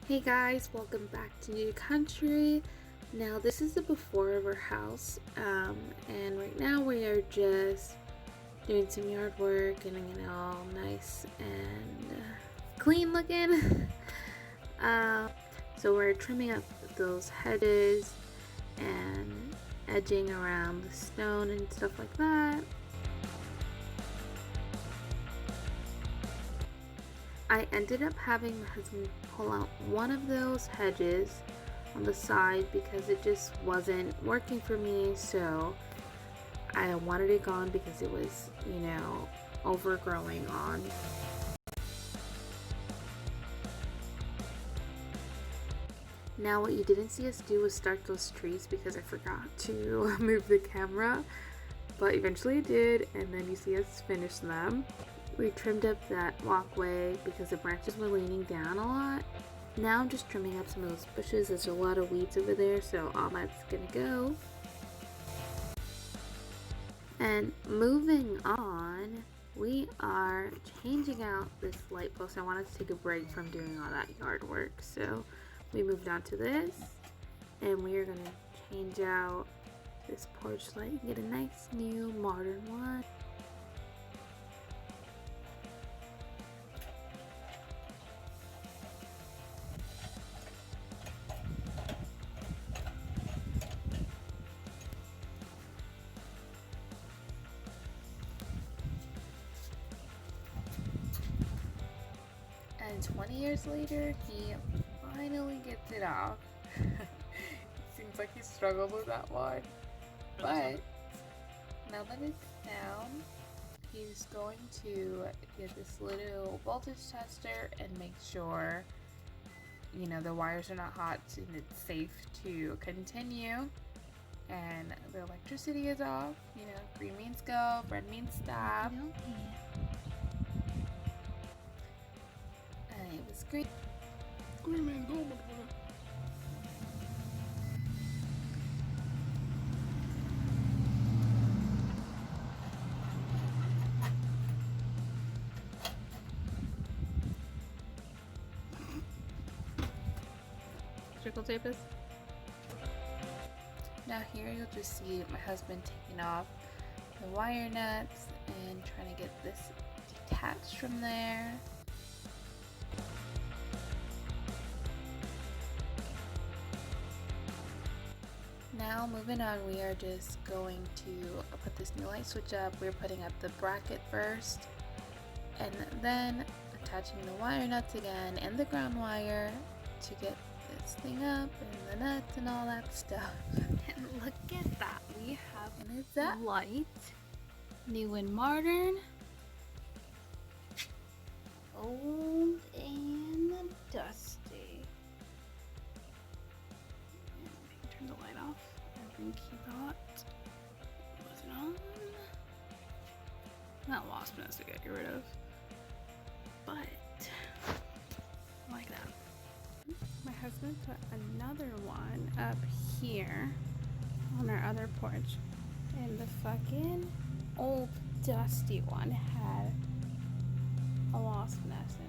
Hey guys, welcome back to New Country. Now this is the before of our house, and right now we are just doing some yard work, getting it all nice and clean looking. So we're trimming up those hedges and edging around the stone and stuff like that. I ended up having my husband pull out one of those hedges on the side because it just wasn't working for me, so I wanted it gone because it was, overgrowing on. Now what you didn't see us do was start those trees because I forgot to move the camera, but eventually I did, and then you see us finish them. We trimmed up that walkway because the branches were leaning down a lot. Now I'm just trimming up some of those bushes. There's a lot of weeds over there, so all that's gonna go. And moving on, we are changing out this light post. I wanted to take a break from doing all that yard work, so we moved on to this, and we are gonna change out this porch light and get a nice new modern one. And 20 years later, he finally gets it off. It seems like he struggled with that one. But now that it's down, he's going to get this little voltage tester and make sure, the wires are not hot and it's safe to continue. And the electricity is off. Green means go, red means stop. And it was great. Green means go, motherfucker. Trickle tape is. Now here you'll just see my husband taking off the wire nuts and trying to get this detached from there. Now moving on, we are just going to put this new light switch up. We're putting up the bracket first and then attaching the wire nuts again and the ground wire to get this thing up and the nuts and all that stuff. And look at that, we have that light, new and modern, old and dusty. And turn the light off. I think he thought it wasn't on. Not wasp nest to get rid of, but I like that. My husband put another one up here on our other porch, and the fucking old dusty one had a wasp nest in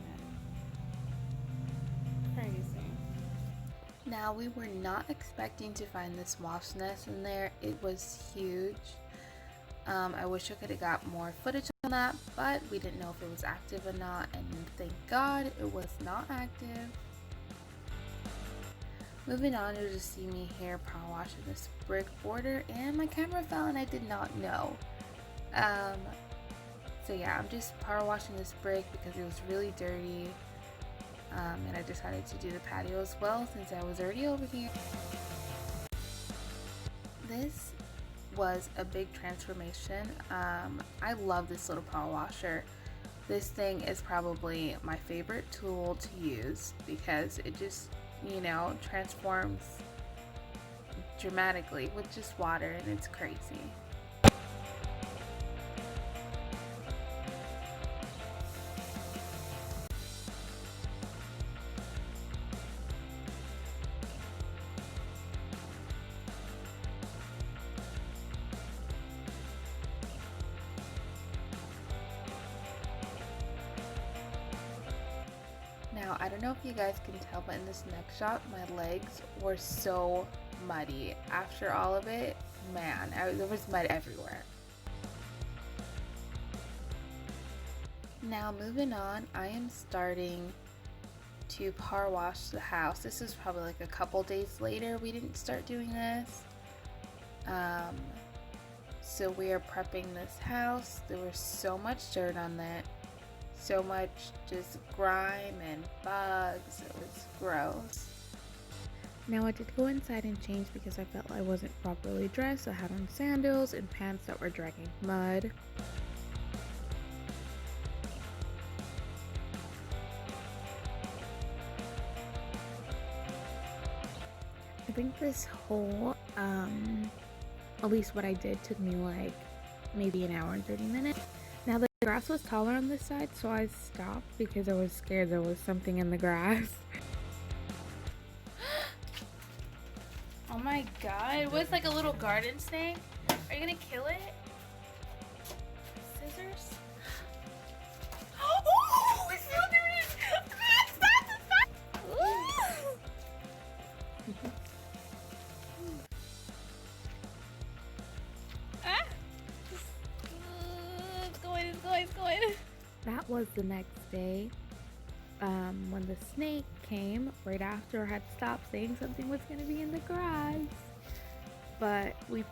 it. Crazy. Now we were not expecting to find this wasp nest in there. It was huge. I wish I could have got more footage on that, but we didn't know if it was active or not, and thank God it was not active. Moving on, you'll just see me here power washing this brick border, and my camera fell and I did not know. So yeah, I'm just power washing this brick because it was really dirty, and I decided to do the patio as well since I was already over here. This was a big transformation. I love this little power washer. This thing is probably my favorite tool to use because it just transforms dramatically with just water, and it's crazy. Now, I don't know if you guys can tell, but in this next shot, my legs were so muddy. After all of it, man, there was mud everywhere. Now, moving on, I am starting to power wash the house. This is probably like a couple days later we didn't start doing this. So we are prepping this house. There was so much dirt on it. So much just grime and bugs. It was gross. Now I did go inside and change because I felt I wasn't properly dressed. I had on sandals and pants that were dragging mud. I think this whole, at least what I did, took me like maybe an hour and 30 minutes. Now the grass was taller on this side, so I stopped because I was scared there was something in the grass. Oh my god, it was like a little garden snake. Are you gonna kill it? Scissors? Oh, it's still doing it! Stop! It's going. That was the next day. When the snake came, right after I had stopped saying something was going to be in the grass. But we,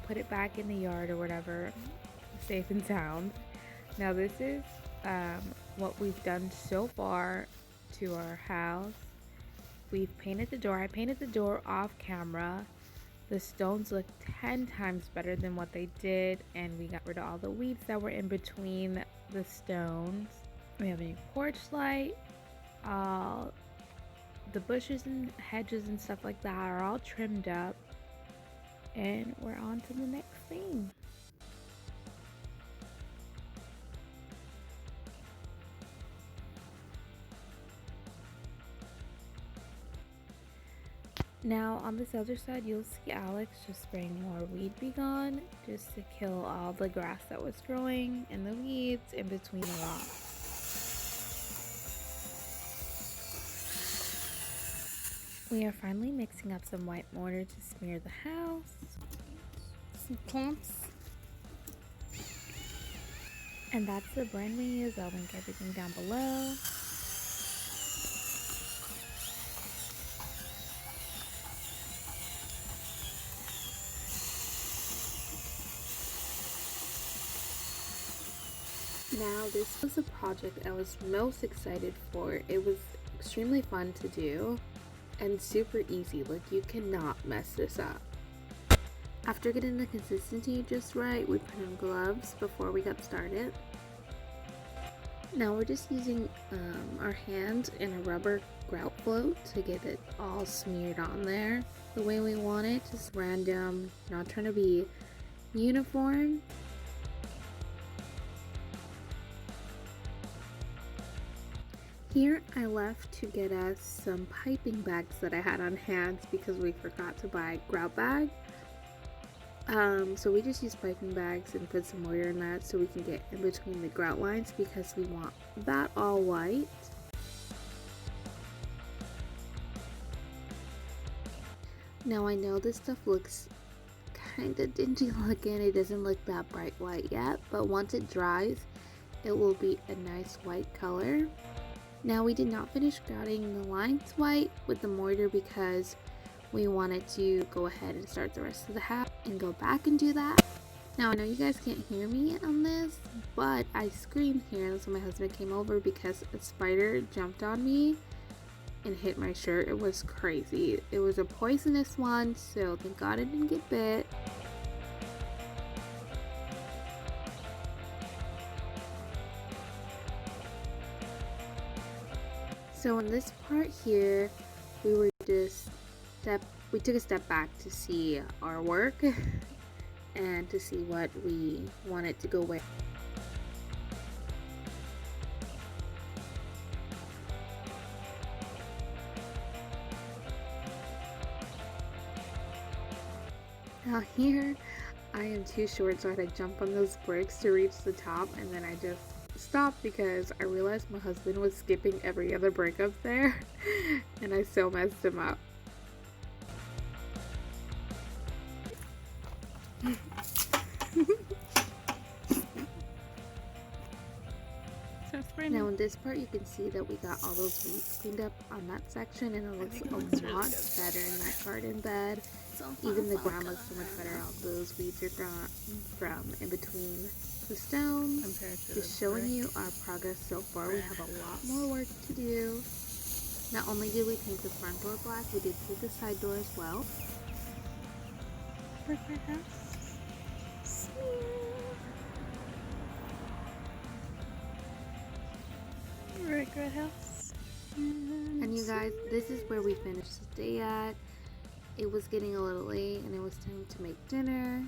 put it back in the yard or whatever, safe and sound. Now this is what we've done so far to our house. We've painted the door. I painted the door off camera. The stones look 10 times better than what they did, and we got rid of all the weeds that were in between the stones. We have a new porch light. All the bushes and hedges and stuff like that are all trimmed up, and we're on to the next thing. Now on this other side, you'll see Alex just spraying more Weed Be Gone just to kill all the grass that was growing and the weeds in between the rocks. We are finally mixing up some white mortar to smear the house. Some clumps. And that's the brand we use. I'll link everything down below. Now this was a project I was most excited for. It was extremely fun to do and super easy. Like, you cannot mess this up. After getting the consistency just right, we put on gloves before we got started. Now we're just using our hand in a rubber grout float to get it all smeared on there the way we want it, just random, not trying to be uniform. Here I left to get us some piping bags that I had on hand because we forgot to buy grout bag. So we just used piping bags and put some mortar in that so we can get in between the grout lines because we want that all white. Now I know this stuff looks kind of dingy looking. It doesn't look that bright white yet, but once it dries, it will be a nice white color. Now we did not finish grouting the lines white with the mortar because we wanted to go ahead and start the rest of the house and go back and do that. Now I know you guys can't hear me on this, but I screamed here, and that's when my husband came over because a spider jumped on me and hit my shirt. It was crazy. It was a poisonous one, so thank God I didn't get bit. So in this part here, we took a step back to see our work and to see what we wanted to go with. Now here, I am too short, so I had to jump on those bricks to reach the top, and then I just stopped because I realized my husband was skipping every other brick up there and I still messed him up. Now in this part you can see that we got all those weeds cleaned up on that section and it looks a lot better in that garden bed. Even the ground looks so much better. All those weeds are gone from in between the stones. Just showing you our progress so far. We have a lot more work to do. Not only did we paint the front door black, we did paint the side door as well. Regret house. And you guys, this is where we finished the day at. It was getting a little late and it was time to make dinner.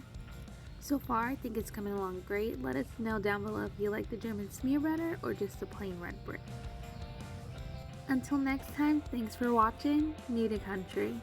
So far, I think it's coming along great. Let us know down below if you like the German smear better or just the plain red brick. Until next time, thanks for watching New to Country.